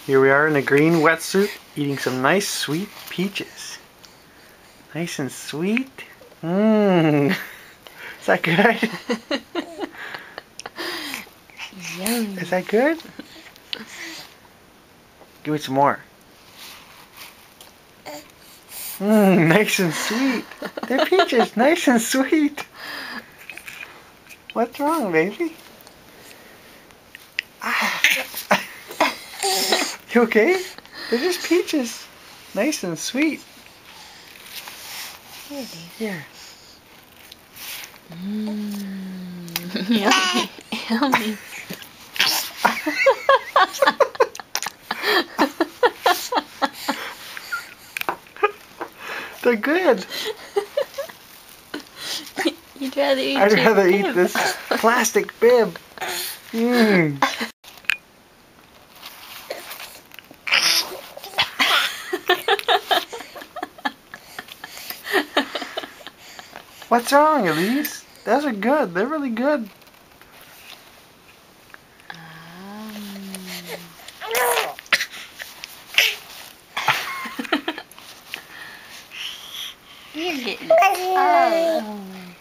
Here we are in a green wetsuit eating some nice sweet peaches. Nice and sweet. Mmm. Is that good? Yummy. Is that good? Give me some more. Mmm, nice and sweet. They're peaches, nice and sweet. What's wrong, baby? Ah. You okay? They're just peaches. Nice and sweet. Here, Here. Yummy. Yummy. They're good. You'd rather eat I'd your rather eat bib. this plastic bib. Mmm. What's wrong, Elise? Those are good. They're really good. You're getting... Oh.